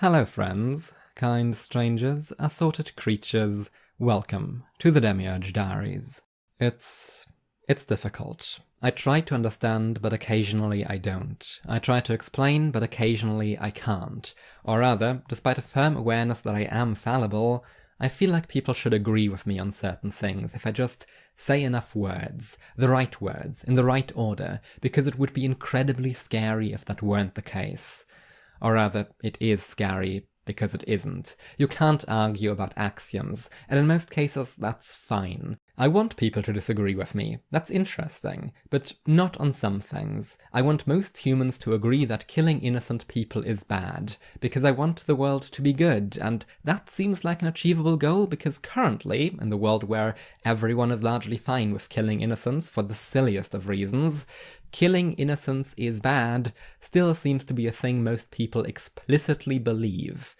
Hello friends, kind strangers, assorted creatures, welcome to the Demiurge Diaries. It's difficult. I try to understand, but occasionally I don't. I try to explain, but occasionally I can't. Or rather, despite a firm awareness that I am fallible, I feel like people should agree with me on certain things if I just say enough words, the right words, in the right order, because it would be incredibly scary if that weren't the case. Or rather, it is scary, because it isn't. You can't argue about axioms, and in most cases that's fine. I want people to disagree with me, that's interesting, but not on some things. I want most humans to agree that killing innocent people is bad, because I want the world to be good, and that seems like an achievable goal because currently, in the world where everyone is largely fine with killing innocents for the silliest of reasons, killing innocents is bad still seems to be a thing most people explicitly believe.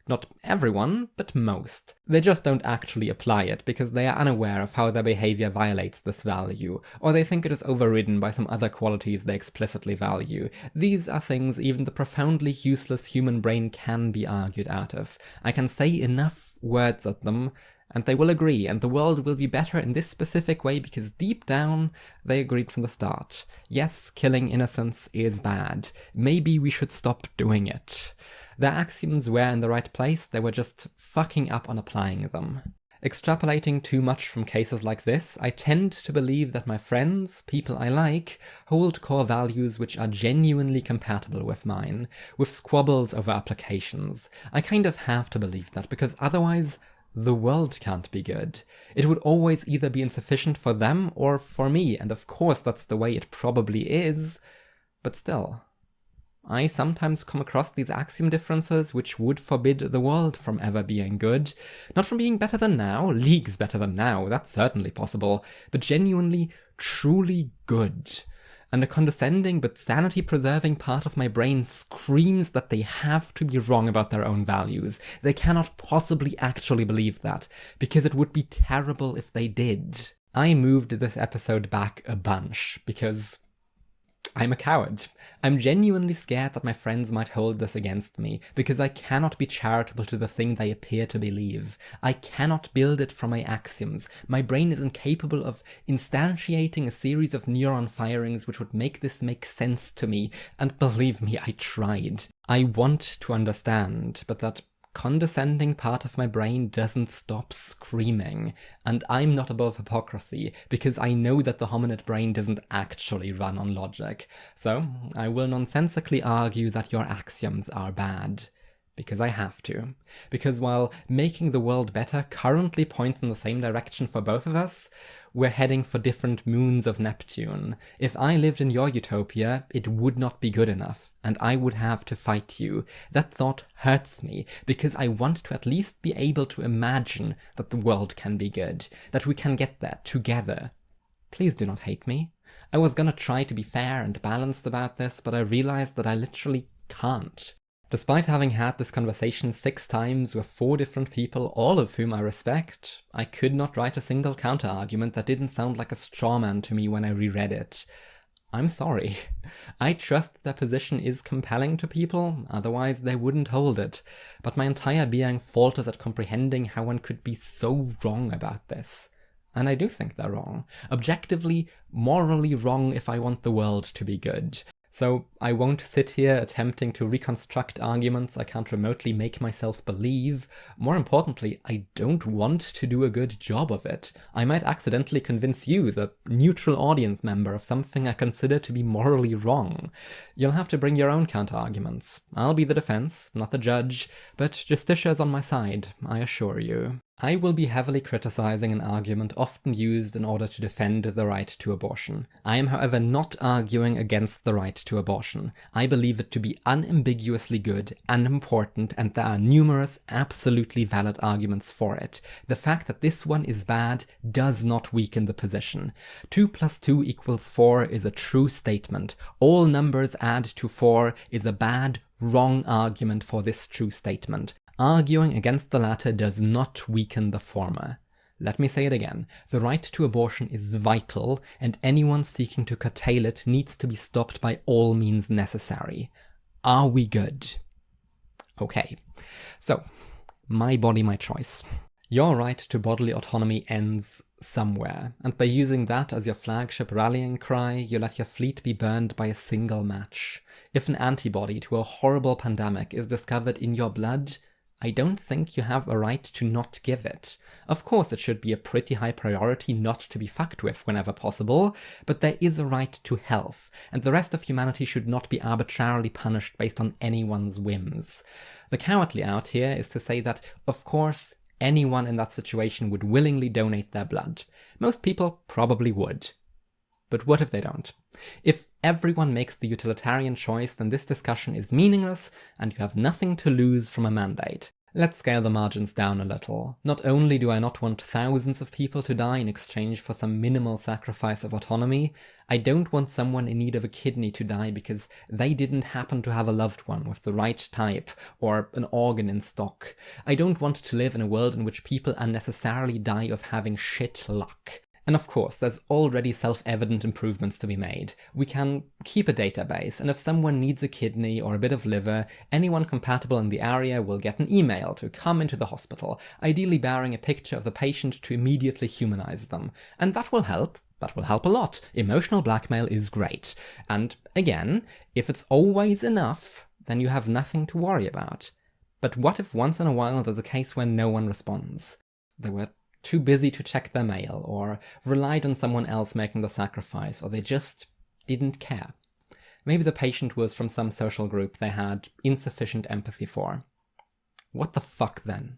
Not everyone, but most. They just don't actually apply it because they are unaware of how their behavior violates this value, or they think it is overridden by some other qualities they explicitly value. These are things even the profoundly useless human brain can be argued out of. I can say enough words at them, and they will agree, and the world will be better in this specific way because deep down, they agreed from the start. Yes, killing innocents is bad. Maybe we should stop doing it. Their axioms were in the right place, they were just fucking up on applying them. Extrapolating too much from cases like this, I tend to believe that my friends, people I like, hold core values which are genuinely compatible with mine, with squabbles over applications. I kind of have to believe that, because otherwise, the world can't be good. It would always either be insufficient for them or for me, and of course that's the way it probably is, but still. I sometimes come across these axiom differences which would forbid the world from ever being good. Not from being better than now, leagues better than now, that's certainly possible, but genuinely, truly good. And a condescending but sanity-preserving part of my brain screams that they have to be wrong about their own values. They cannot possibly actually believe that, because it would be terrible if they did. I moved this episode back a bunch, because I'm a coward. I'm genuinely scared that my friends might hold this against me, because I cannot be charitable to the thing they appear to believe. I cannot build it from my axioms. My brain is incapable of instantiating a series of neuron firings which would make this make sense to me, and believe me, I tried. I want to understand, but that condescending part of my brain doesn't stop screaming, and I'm not above hypocrisy, because I know that the hominid brain doesn't actually run on logic, so I will nonsensically argue that your axioms are bad. Because I have to. Because while making the world better currently points in the same direction for both of us, we're heading for different moons of Neptune. If I lived in your utopia, it would not be good enough, and I would have to fight you. That thought hurts me, because I want to at least be able to imagine that the world can be good, that we can get there together. Please do not hate me. I was gonna try to be fair and balanced about this, but I realized that I literally can't. Despite having had this conversation 6 times with 4 different people, all of whom I respect, I could not write a single counter-argument that didn't sound like a straw man to me when I reread it. I'm sorry. I trust their position is compelling to people, otherwise they wouldn't hold it, but my entire being falters at comprehending how one could be so wrong about this. And I do think they're wrong. Objectively, morally wrong if I want the world to be good. So I won't sit here attempting to reconstruct arguments I can't remotely make myself believe. More importantly, I don't want to do a good job of it. I might accidentally convince you, the neutral audience member, of something I consider to be morally wrong. You'll have to bring your own counter-arguments. I'll be the defense, not the judge, but Justitia is on my side, I assure you. I will be heavily criticizing an argument often used in order to defend the right to abortion. I am, however, not arguing against the right to abortion. I believe it to be unambiguously good and important, and there are numerous absolutely valid arguments for it. The fact that this one is bad does not weaken the position. 2 + 2 = 4 is a true statement. All numbers add to 4 is a bad, wrong argument for this true statement. Arguing against the latter does not weaken the former. Let me say it again. The right to abortion is vital, and anyone seeking to curtail it needs to be stopped by all means necessary. Are we good? Okay, so, my body, my choice. Your right to bodily autonomy ends somewhere, and by using that as your flagship rallying cry, you let your fleet be burned by a single match. If an antibody to a horrible pandemic is discovered in your blood, I don't think you have a right to not give it. Of course, it should be a pretty high priority not to be fucked with whenever possible, but there is a right to health, and the rest of humanity should not be arbitrarily punished based on anyone's whims. The cowardly out here is to say that, of course, anyone in that situation would willingly donate their blood. Most people probably would. But what if they don't? If everyone makes the utilitarian choice, then this discussion is meaningless and you have nothing to lose from a mandate. Let's scale the margins down a little. Not only do I not want thousands of people to die in exchange for some minimal sacrifice of autonomy, I don't want someone in need of a kidney to die because they didn't happen to have a loved one with the right type or an organ in stock. I don't want to live in a world in which people unnecessarily die of having shit luck. And of course, there's already self-evident improvements to be made. We can keep a database, and if someone needs a kidney or a bit of liver, anyone compatible in the area will get an email to come into the hospital, ideally bearing a picture of the patient to immediately humanize them. And that will help. That will help a lot. Emotional blackmail is great. And again, if it's always enough, then you have nothing to worry about. But what if once in a while there's a case where no one responds? They were too busy to check their mail, or relied on someone else making the sacrifice, or they just didn't care. Maybe the patient was from some social group they had insufficient empathy for. What the fuck then?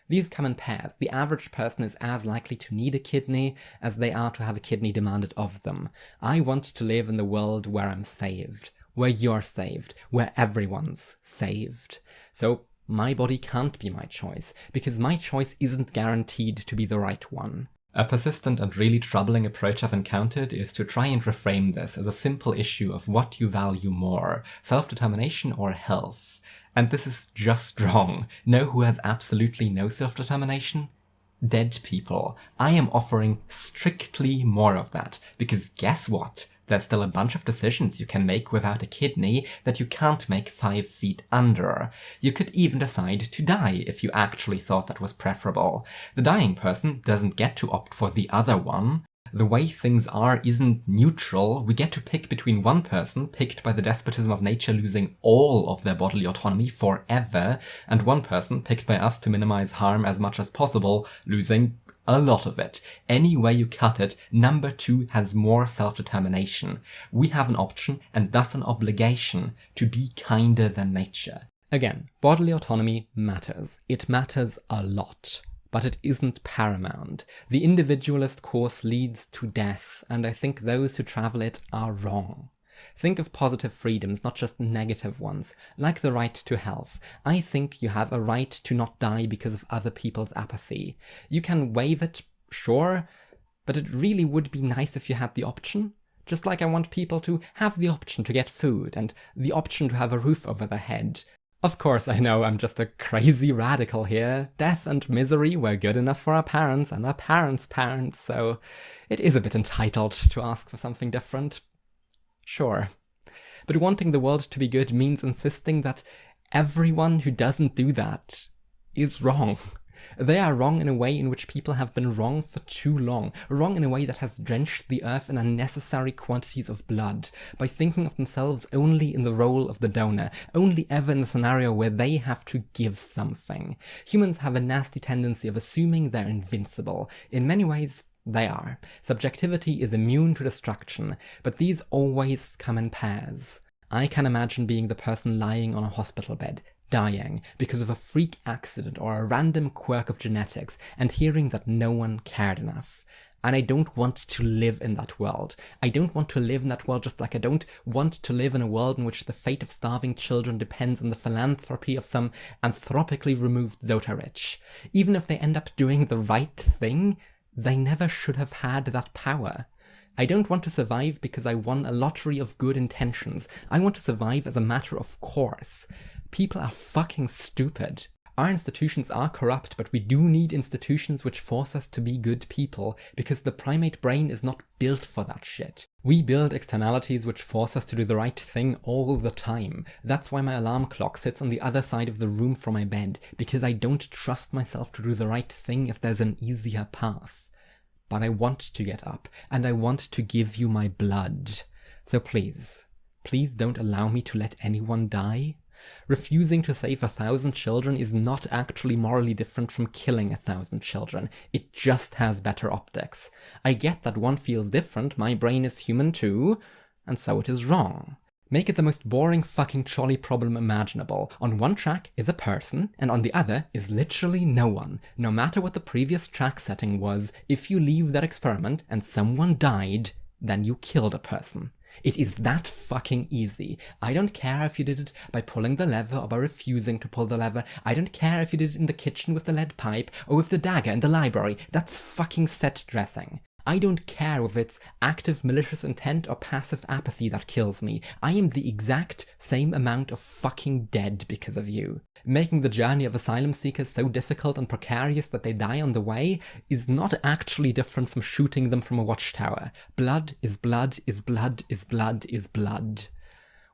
These come in pairs. The average person is as likely to need a kidney as they are to have a kidney demanded of them. I want to live in the world where I'm saved, where you're saved, where everyone's saved. So my body can't be my choice, because my choice isn't guaranteed to be the right one. A persistent and really troubling approach I've encountered is to try and reframe this as a simple issue of what you value more, self-determination or health. And this is just wrong. Know who has absolutely no self-determination? Dead people. I am offering strictly more of that, because guess what? There's still a bunch of decisions you can make without a kidney that you can't make 5 feet under. You could even decide to die if you actually thought that was preferable. The dying person doesn't get to opt for the other one. The way things are isn't neutral. We get to pick between one person, picked by the despotism of nature losing all of their bodily autonomy forever, and one person, picked by us to minimize harm as much as possible, losing a lot of it. Any way you cut it, number 2 has more self-determination. We have an option, and thus an obligation, to be kinder than nature. Again, bodily autonomy matters. It matters a lot. But it isn't paramount. The individualist course leads to death, and I think those who travel it are wrong. Think of positive freedoms, not just negative ones, like the right to health. I think you have a right to not die because of other people's apathy. You can waive it, sure, but it really would be nice if you had the option. Just like I want people to have the option to get food, and the option to have a roof over their head. Of course, I know I'm just a crazy radical here. Death and misery were good enough for our parents and our parents' parents, so it is a bit entitled to ask for something different. Sure. But wanting the world to be good means insisting that everyone who doesn't do that is wrong. They are wrong in a way in which people have been wrong for too long, wrong in a way that has drenched the earth in unnecessary quantities of blood, by thinking of themselves only in the role of the donor, only ever in the scenario where they have to give something. Humans have a nasty tendency of assuming they're invincible. In many ways, they are. Subjectivity is immune to destruction, but these always come in pairs. I can imagine being the person lying on a hospital bed, dying because of a freak accident or a random quirk of genetics, and hearing that no one cared enough. And I don't want to live in that world. I don't want to live in that world just like I don't want to live in a world in which the fate of starving children depends on the philanthropy of some anthropically removed Zotarich. Even if they end up doing the right thing, they never should have had that power. I don't want to survive because I won a lottery of good intentions. I want to survive as a matter of course. People are fucking stupid. Our institutions are corrupt, but we do need institutions which force us to be good people, because the primate brain is not built for that shit. We build externalities which force us to do the right thing all the time. That's why my alarm clock sits on the other side of the room from my bed, because I don't trust myself to do the right thing if there's an easier path. But I want to get up, and I want to give you my blood. So please don't allow me to let anyone die. Refusing to save 1,000 children is not actually morally different from killing 1,000 children. It just has better optics. I get that one feels different, my brain is human too, and so it is wrong. Make it the most boring fucking trolley problem imaginable. On one track is a person, and on the other is literally no one. No matter what the previous track setting was, if you leave that experiment and someone died, then you killed a person. It is that fucking easy. I don't care if you did it by pulling the lever or by refusing to pull the lever. I don't care if you did it in the kitchen with the lead pipe or with the dagger in the library. That's fucking set dressing. I don't care if it's active malicious intent or passive apathy that kills me. I am the exact same amount of fucking dead because of you. Making the journey of asylum seekers so difficult and precarious that they die on the way is not actually different from shooting them from a watchtower. Blood is blood is blood is blood is blood.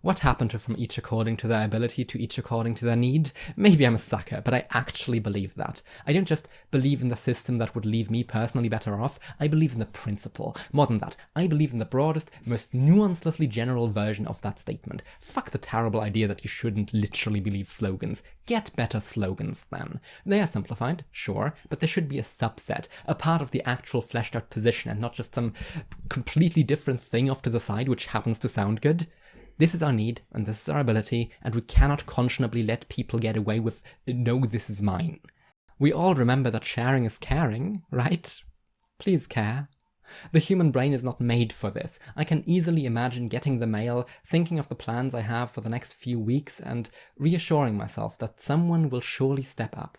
What happened to from each according to their ability to each according to their need? Maybe I'm a sucker, but I actually believe that. I don't just believe in the system that would leave me personally better off, I believe in the principle. More than that, I believe in the broadest, most nuancelessly general version of that statement. Fuck the terrible idea that you shouldn't literally believe slogans. Get better slogans then. They are simplified, sure, but they should be a subset, a part of the actual fleshed out position and not just some completely different thing off to the side which happens to sound good. This is our need, and this is our ability, and we cannot conscionably let people get away with, no, this is mine. We all remember that sharing is caring, right? Please care. The human brain is not made for this. I can easily imagine getting the mail, thinking of the plans I have for the next few weeks, and reassuring myself that someone will surely step up.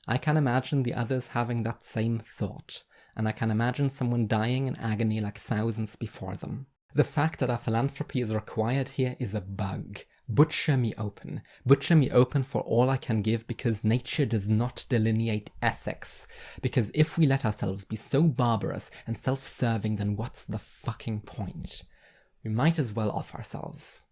I can imagine the others having that same thought, and I can imagine someone dying in agony like thousands before them. The fact that our philanthropy is required here is a bug. Butcher me open. Butcher me open for all I can give, because nature does not delineate ethics. Because if we let ourselves be so barbarous and self-serving, then what's the fucking point? We might as well off ourselves.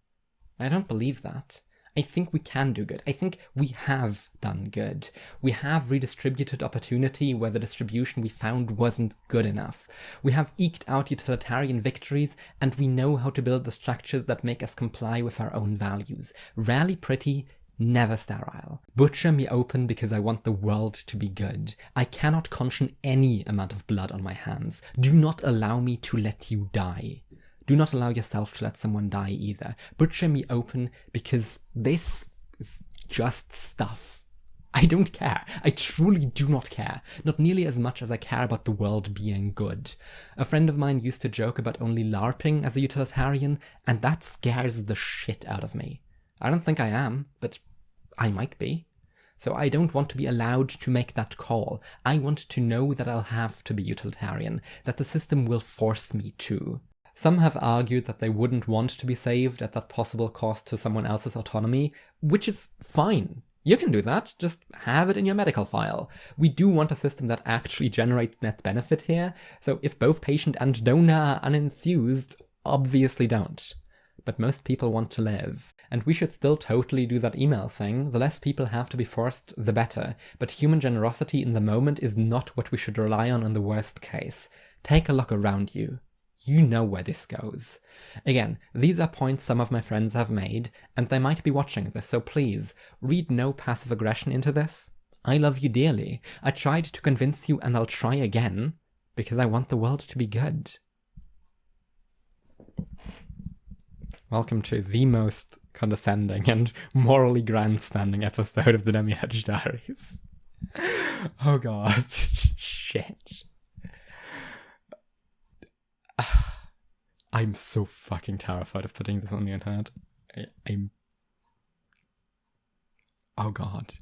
I don't believe that. I think we can do good. I think we have done good. We have redistributed opportunity where the distribution we found wasn't good enough. We have eked out utilitarian victories, and we know how to build the structures that make us comply with our own values. Rarely pretty, never sterile. Butcher me open because I want the world to be good. I cannot conscience any amount of blood on my hands. Do not allow me to let you die. Do not allow yourself to let someone die either. Butcher me open, because this is just stuff. I don't care. I truly do not care. Not nearly as much as I care about the world being good. A friend of mine used to joke about only LARPing as a utilitarian, and that scares the shit out of me. I don't think I am, but I might be. So I don't want to be allowed to make that call. I want to know that I'll have to be utilitarian, that the system will force me to. Some have argued that they wouldn't want to be saved at that possible cost to someone else's autonomy, which is fine. You can do that, just have it in your medical file. We do want a system that actually generates net benefit here, so if both patient and donor are unenthused, obviously don't. But most people want to live, and we should still totally do that email thing. The less people have to be forced, the better, but human generosity in the moment is not what we should rely on in the worst case. Take a look around you. You know where this goes. Again, these are points some of my friends have made, and they might be watching this, so please, read no passive aggression into this. I love you dearly. I tried to convince you, and I'll try again, because I want the world to be good. Welcome to the most condescending and morally grandstanding episode of the Demiurge Diaries. Oh god. Shit. I'm so fucking terrified of putting this on the internet. I'm... Oh god.